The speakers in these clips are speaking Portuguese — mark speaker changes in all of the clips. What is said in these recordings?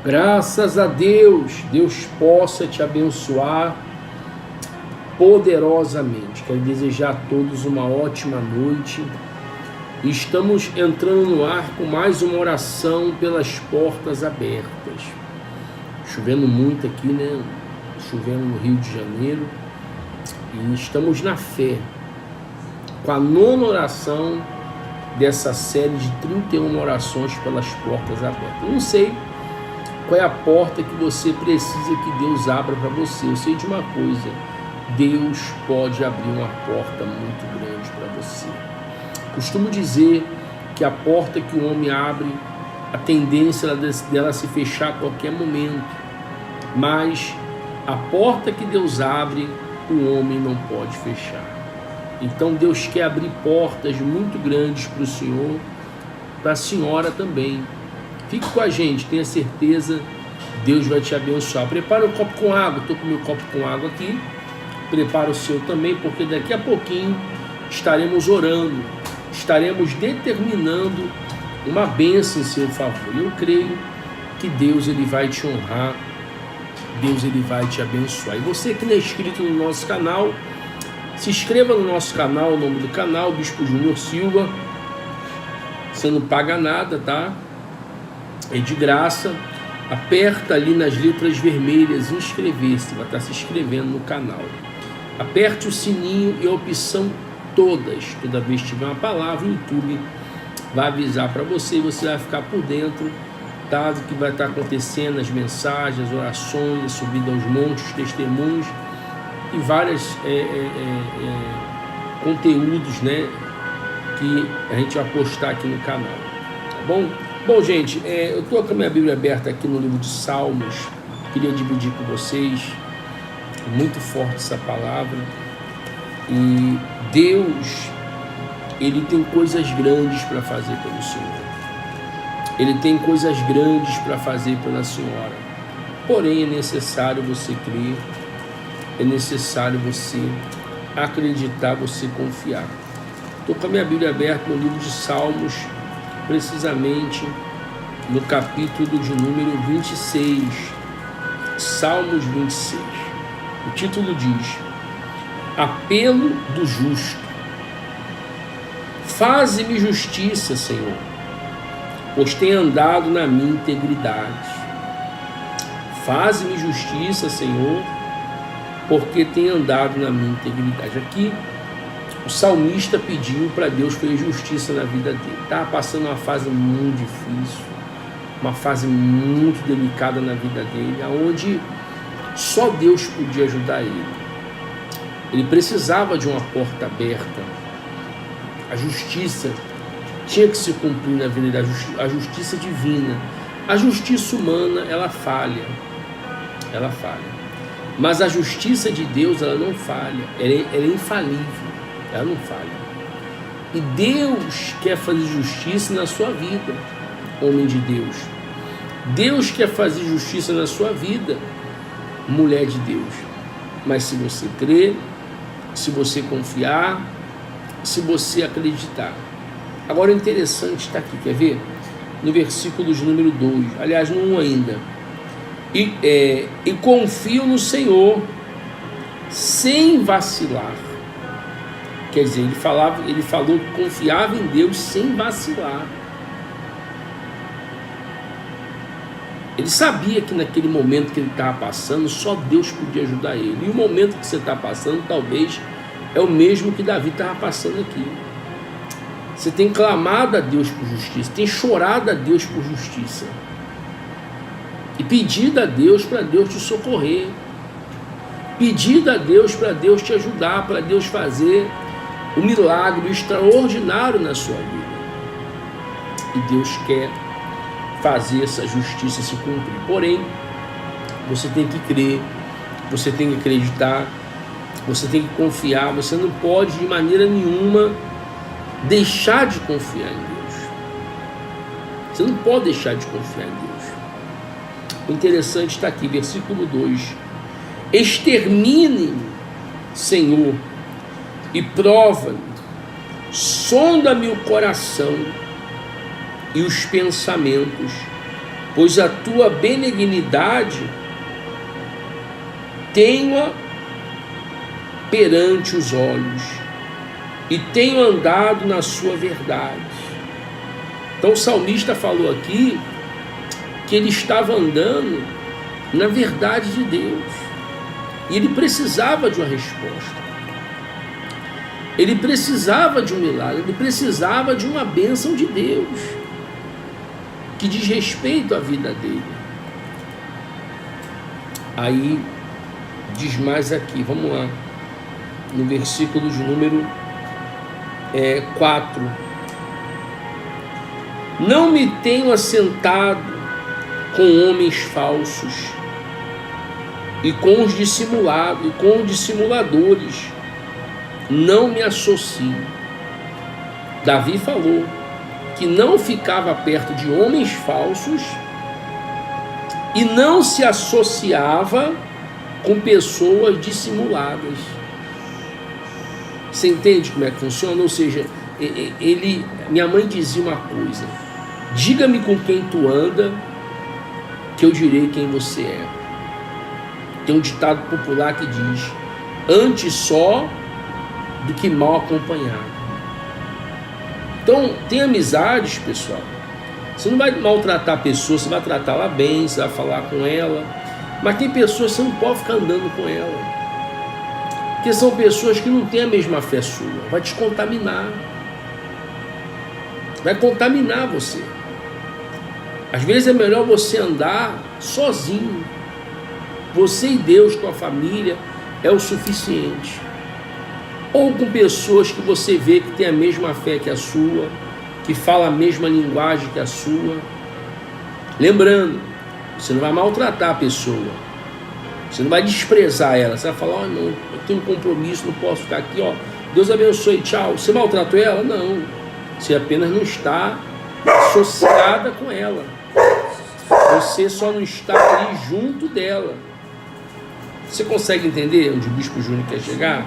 Speaker 1: Graças a Deus, Deus possa te abençoar poderosamente. Quero desejar a todos uma ótima noite. Estamos entrando no ar com mais uma oração pelas portas abertas. Chovendo muito aqui, né? Chovendo no Rio de Janeiro. E estamos na fé, com a 9ª oração dessa série de 31 orações pelas portas abertas. Eu não sei qual é a porta que você precisa que Deus abra para você. Eu sei de uma coisa: Deus pode abrir uma porta muito grande para você. Costumo dizer que a porta que o homem abre, a tendência dela se fechar a qualquer momento, mas a porta que Deus abre, o homem não pode fechar. Então Deus quer abrir portas muito grandes para o Senhor, para a senhora também. Fique com a gente, tenha certeza, Deus vai te abençoar. Prepara um copo com água, estou com meu copo com água aqui. Prepara o seu também, porque daqui a pouquinho estaremos orando, estaremos determinando uma bênção em seu favor. Eu creio que Deus ele vai te honrar, Deus ele vai te abençoar. E você que não é inscrito no nosso canal, se inscreva no nosso canal, o nome do canal, Bispo Júnior Silva. Você não paga nada, tá? É de graça. Aperta ali nas letras vermelhas inscrever-se, vai estar se inscrevendo no canal. Aperte o sininho e a opção todas. Toda vez que tiver uma palavra, o YouTube vai avisar para você e você vai ficar por dentro, tá, do que vai estar acontecendo, as mensagens, as orações, subida aos montes, testemunhos e vários conteúdos, né, que a gente vai postar aqui no canal, tá bom? Bom, gente, eu estou com a minha Bíblia aberta aqui no livro de Salmos. Queria dividir com vocês. Muito forte essa palavra. E Deus, ele tem coisas grandes para fazer pelo Senhor. Ele tem coisas grandes para fazer pela senhora. Porém, é necessário você crer, é necessário você acreditar, você confiar. Estou com a minha Bíblia aberta no livro de Salmos, precisamente no capítulo de número 26, Salmos 26. O título diz: Apelo do justo. Faze-me justiça, Senhor, pois tenho andado na minha integridade. Faze-me justiça, Senhor, porque tenho andado na minha integridade. Aqui o salmista pediu para Deus fazer justiça na vida dele. Estava passando uma fase muito difícil, uma fase muito delicada na vida dele, onde só Deus podia ajudar ele. Ele precisava de uma porta aberta. A justiça tinha que se cumprir na vida dele, a justiça divina. A justiça humana, ela falha. Ela falha. Mas a justiça de Deus, ela não falha. Ela é infalível. Ela não falha. E Deus quer fazer justiça na sua vida, homem de Deus. Deus quer fazer justiça na sua vida, mulher de Deus. Mas se você crer, se você confiar, se você acreditar. Agora o interessante está aqui, quer ver? No versículo de número 2, aliás, no 1 ainda. E confio no Senhor sem vacilar. Quer dizer, ele falou que confiava em Deus sem vacilar. Ele sabia que naquele momento que ele estava passando, só Deus podia ajudar ele. E o momento que você está passando, talvez, é o mesmo que Davi estava passando aqui. Você tem clamado a Deus por justiça, tem chorado a Deus por justiça. E pedido a Deus para Deus te socorrer. Pedido a Deus para Deus te ajudar, para Deus fazer um milagre extraordinário na sua vida. E Deus quer fazer essa justiça se cumprir. Porém, você tem que crer, você tem que acreditar, você tem que confiar. Você não pode de maneira nenhuma deixar de confiar em Deus. Você não pode deixar de confiar em Deus. O interessante está aqui, versículo 2. Extermine-me, Senhor, e prova-me, sonda-me o coração e os pensamentos, pois a tua benignidade tenho-a perante os olhos, e tenho andado na sua verdade. Então o salmista falou aqui que ele estava andando na verdade de Deus, e ele precisava de uma resposta, ele precisava de um milagre, ele precisava de uma bênção de Deus, que diz respeito à vida dele. Aí diz mais aqui, vamos lá, no versículo de número 4. Não me tenho assentado com homens falsos e com os dissimulados, e com os dissimuladores não me associo. Davi falou que não ficava perto de homens falsos e não se associava com pessoas dissimuladas. Você entende como é que funciona? Ou seja, minha mãe dizia uma coisa: diga-me com quem tu anda, que eu direi quem você é. Tem um ditado popular que diz: antes só do que mal acompanhado. Então, tem amizades, pessoal. Você não vai maltratar a pessoa, você vai tratá-la bem, você vai falar com ela. Mas tem pessoas que você não pode ficar andando com ela, porque são pessoas que não têm a mesma fé sua. Vai te contaminar, vai contaminar você. Às vezes é melhor você andar sozinho. Você e Deus, com a família, é o suficiente. Ou com pessoas que você vê que tem a mesma fé que a sua, que fala a mesma linguagem que a sua. Lembrando, você não vai maltratar a pessoa, você não vai desprezar ela, você vai falar: oh, não, eu tenho um compromisso, não posso ficar aqui, ó, Deus abençoe, tchau. Você maltratou ela? Não, você apenas não está associada com ela, você só não está ali junto dela. Você consegue entender onde o Bispo Júnior quer chegar?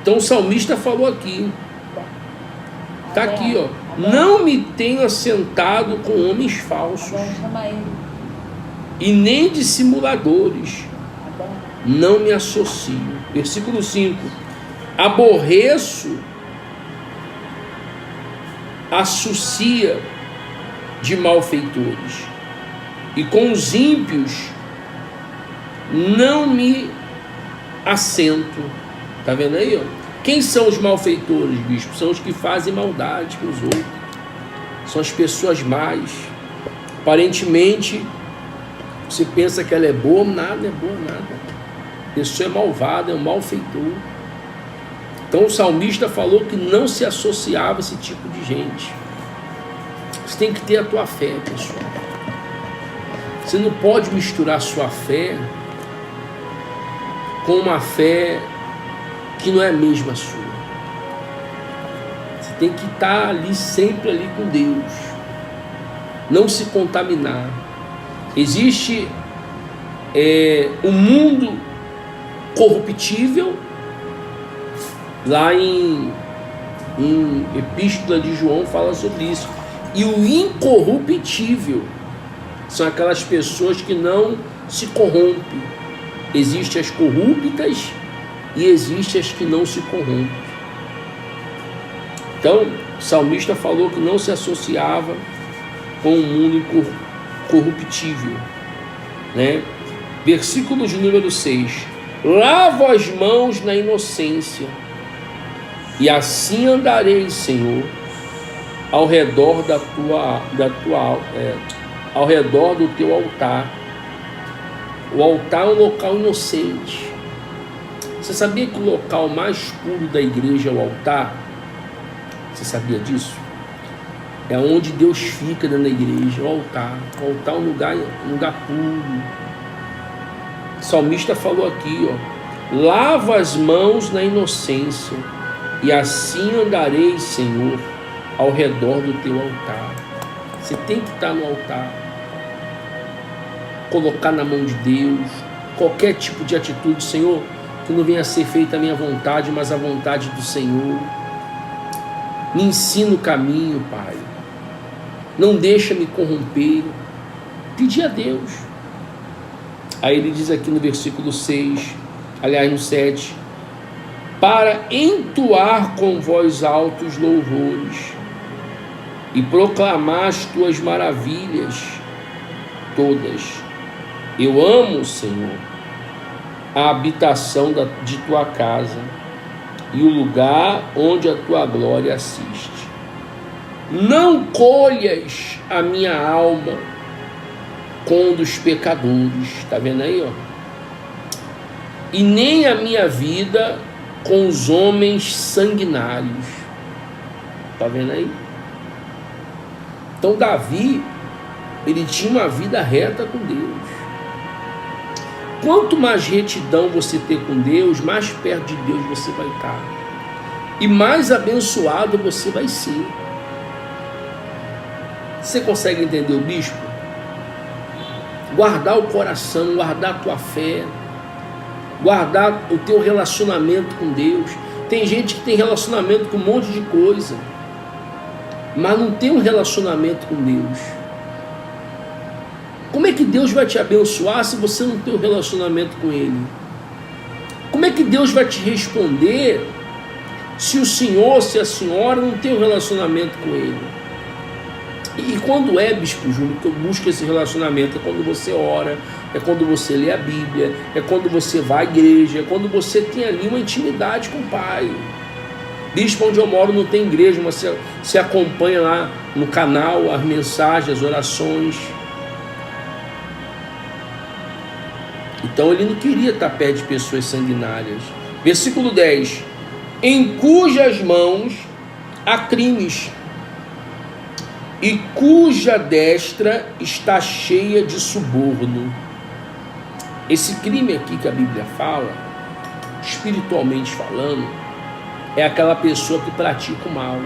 Speaker 1: Então o salmista falou aqui, está aqui, ó: não me tenho assentado com homens falsos e nem dissimuladores, não me associo. Versículo 5: aborreço a sucia de malfeitores, e com os ímpios não me assento. Está vendo aí, ó? Quem são os malfeitores, bispo? São os que fazem maldade com os outros, são as pessoas más. Aparentemente você pensa que ela é boa, nada é boa, nada. A pessoa é malvada, é um malfeitor. Então o salmista falou que não se associava a esse tipo de gente. Você tem que ter a tua fé, pessoal. Você não pode misturar a sua fé com uma fé que não é a mesma sua. Você tem que estar ali, sempre ali com Deus, não se contaminar. Existe um mundo corruptível, lá em Epístola de João fala sobre isso, e o incorruptível são aquelas pessoas que não se corrompem. Existem as corruptas e existem as que não se corrompem. Então o salmista falou que não se associava com o mundo corruptível, né? Versículo de número 6: lavo as mãos na inocência, e assim andarei, Senhor, ao redor ao redor do teu altar. O altar é um local inocente. Você sabia que o local mais puro da igreja é o altar? Você sabia disso? É onde Deus fica dentro da igreja, o altar. O altar é um lugar puro. O salmista falou aqui, ó: lava as mãos na inocência, e assim andarei, Senhor, ao redor do teu altar. Você tem que estar no altar, colocar na mão de Deus qualquer tipo de atitude. Senhor, que não venha a ser feita a minha vontade, mas a vontade do Senhor. Me ensina o caminho, Pai. não deixa me corromper. Pedir a Deus. Aí ele diz aqui no versículo 6, aliás no 7, para entoar com voz altos louvores e proclamar as tuas maravilhas todas. Eu amo, Senhor, a habitação de tua casa e o lugar onde a tua glória assiste. Não colhas a minha alma com dos pecadores, está vendo aí, ó? E nem a minha vida com os homens sanguinários, está vendo aí? Então Davi, ele tinha uma vida reta com Deus. Quanto mais retidão você ter com Deus, mais perto de Deus você vai estar. E mais abençoado você vai ser. Você consegue entender o bispo? Guardar o coração, guardar a tua fé, guardar o teu relacionamento com Deus. Tem gente que tem relacionamento com um monte de coisa, mas não tem um relacionamento com Deus. Como é que Deus vai te abençoar se você não tem um relacionamento com Ele? Como é que Deus vai te responder se o senhor, se a senhora não tem um relacionamento com Ele? E quando é, Bispo Júnior, que eu busco esse relacionamento? É quando você ora, é quando você lê a Bíblia, é quando você vai à igreja, é quando você tem ali uma intimidade com o Pai. Bispo, onde eu moro não tem igreja, mas você acompanha lá no canal as mensagens, as orações. Então ele não queria estar perto de pessoas sanguinárias. Versículo 10. Em cujas mãos há crimes, e cuja destra está cheia de suborno. Esse crime aqui que a Bíblia fala, espiritualmente falando, é aquela pessoa que pratica o mal,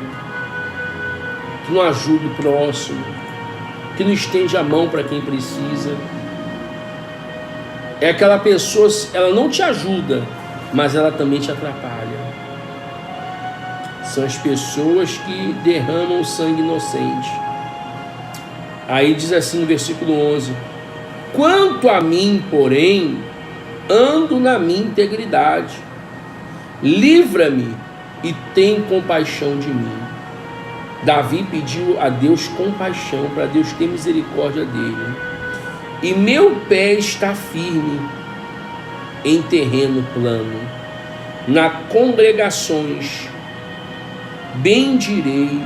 Speaker 1: que não ajuda o próximo, que não estende a mão para quem precisa. É aquela pessoa, ela não te ajuda, mas ela também te atrapalha. São as pessoas que derramam sangue inocente. Aí diz assim no versículo 11: quanto a mim, porém, ando na minha integridade, livra-me e tem compaixão de mim. Davi pediu a Deus compaixão, para Deus ter misericórdia dele. E meu pé está firme em terreno plano, nas congregações bendirei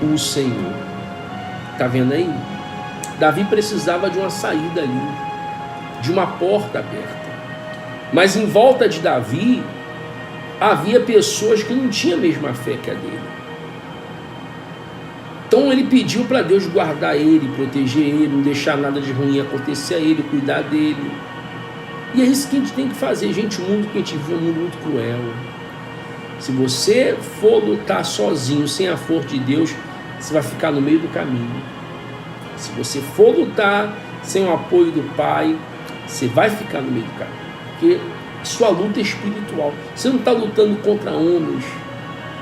Speaker 1: o Senhor. Está vendo aí? Davi precisava de uma saída ali, de uma porta aberta. Mas em volta de Davi havia pessoas que não tinham a mesma fé que a dele. Então ele pediu para Deus guardar ele, proteger ele, não deixar nada de ruim acontecer a ele, cuidar dele. E é isso que a gente tem que fazer, gente. O mundo que a gente vive é um mundo muito cruel. Se você for lutar sozinho, sem a força de Deus, você vai ficar no meio do caminho. Se você for lutar sem o apoio do Pai, você vai ficar no meio do caminho. Porque a sua luta é espiritual. Você não está lutando contra homens,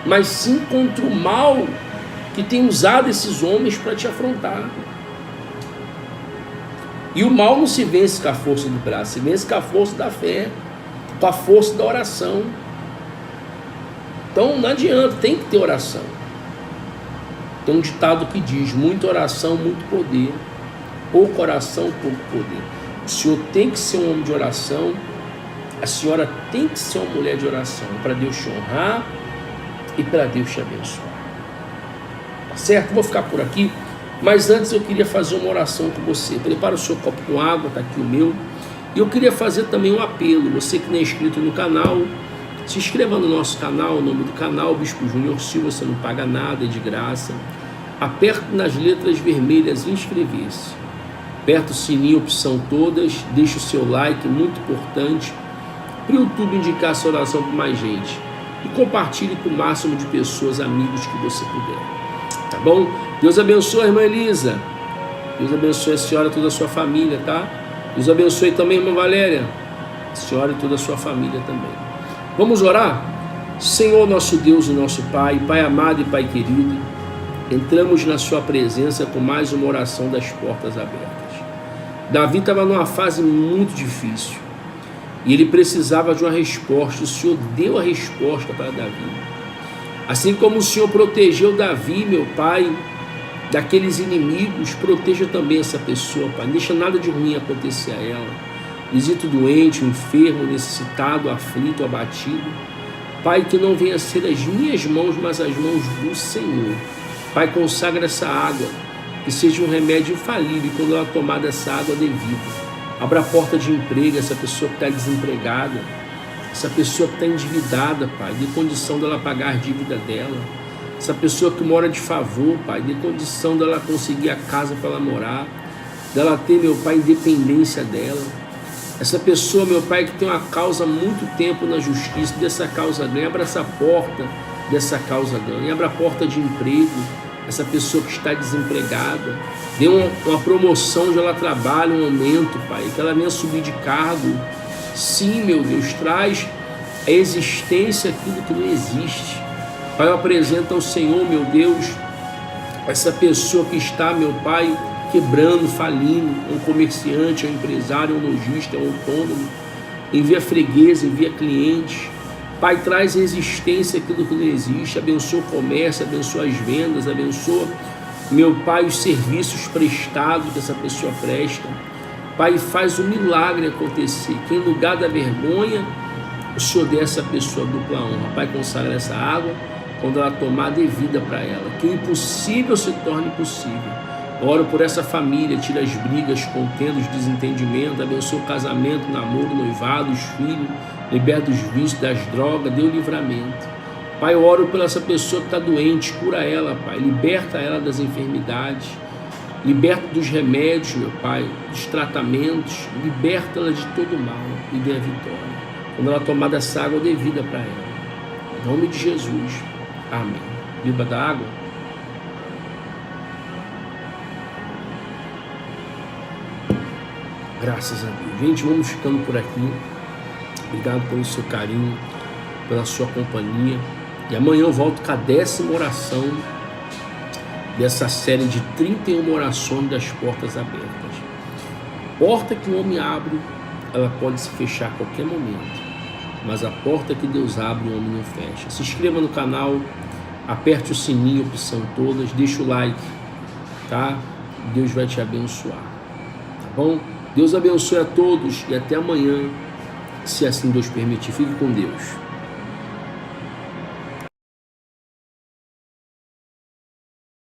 Speaker 1: mas sim contra o mal que tem usado esses homens para te afrontar. E o mal não se vence com a força do braço, se vence com a força da fé, com a força da oração. Então não adianta, tem que ter oração. Tem um ditado que diz: muita oração, muito poder. Pouca oração, pouco poder. O senhor tem que ser um homem de oração, a senhora tem que ser uma mulher de oração, para Deus te honrar e para Deus te abençoar. Tá certo? Vou ficar por aqui, mas antes eu queria fazer uma oração com você. Prepara o seu copo com água, está aqui o meu. E eu queria fazer também um apelo. Você que não é inscrito no canal, se inscreva no nosso canal, o nome do canal, Bispo Júnior Silva, você não paga nada, é de graça. Aperte nas letras vermelhas inscrever-se. Aperta o sininho, opção todas, deixa o seu like, muito importante, para o YouTube indicar essa oração para mais gente. E compartilhe com o máximo de pessoas, amigos que você puder. Tá bom? Deus abençoe a irmã Elisa. Deus abençoe a senhora e toda a sua família, tá? Deus abençoe também a irmã Valéria, a senhora e toda a sua família também. Vamos orar? Senhor nosso Deus e nosso Pai, Pai amado e Pai querido, entramos na sua presença com mais uma oração das portas abertas. Davi estava numa fase muito difícil e ele precisava de uma resposta. O Senhor deu a resposta para Davi. Assim como o Senhor protegeu Davi, meu Pai, daqueles inimigos, proteja também essa pessoa, Pai. Não deixa nada de ruim acontecer a ela. Visita o doente, o enfermo, o necessitado, o aflito, o abatido. Pai, que não venha a ser as minhas mãos, mas as mãos do Senhor. Pai, consagra essa água, que seja um remédio infalível quando ela tomar dessa água devida. Abra a porta de emprego, essa pessoa que está desempregada, essa pessoa que está endividada, Pai, dê condição dela pagar a dívida dela. Essa pessoa que mora de favor, Pai, dê condição dela conseguir a casa para ela morar, dela ter, meu Pai, independência dela. Essa pessoa, meu Pai, que tem uma causa há muito tempo na justiça, dessa causa ganha, abra essa porta dessa causa ganha, abra a porta de emprego, essa pessoa que está desempregada, dê uma promoção onde ela trabalha, um aumento, Pai, que ela venha subir de cargo. Sim, meu Deus, traz a existência aquilo que não existe. Pai, eu apresento ao Senhor, meu Deus, essa pessoa que está, meu Pai, quebrando, falindo, um comerciante, um empresário, um lojista, um autônomo, envia freguesa, envia clientes. Pai, traz resistência àquilo que não existe, abençoa o comércio, abençoa as vendas, abençoa, meu Pai, os serviços prestados que essa pessoa presta. Pai, faz o milagre acontecer, que em lugar da vergonha, o Senhor dê a essa pessoa dupla honra. Pai, consagra essa água, quando ela tomar, dê vida para ela, que o impossível se torne possível. Oro por essa família, tira as brigas, contendas, desentendimento, abençoa o casamento, namoro, noivado, os filhos, liberta os vícios, das drogas, dê o livramento. Pai, eu oro por essa pessoa que está doente, cura ela, Pai, liberta ela das enfermidades, liberta dos remédios, meu Pai, dos tratamentos, liberta ela de todo mal e dê a vitória. Quando ela tomar dessa água, dê vida para ela. Em nome de Jesus, amém. Beba da água. Graças a Deus. Gente, vamos ficando por aqui. Obrigado pelo seu carinho, pela sua companhia. E amanhã eu volto com a 10ª oração dessa série de 31 orações das portas abertas. Porta que o homem abre, ela pode se fechar a qualquer momento. Mas a porta que Deus abre, o homem não fecha. Se inscreva no canal, aperte o sininho, opção todas, deixa o like, tá? Deus vai te abençoar, tá bom? Deus abençoe a todos e até amanhã, se assim Deus permitir. Fique com Deus.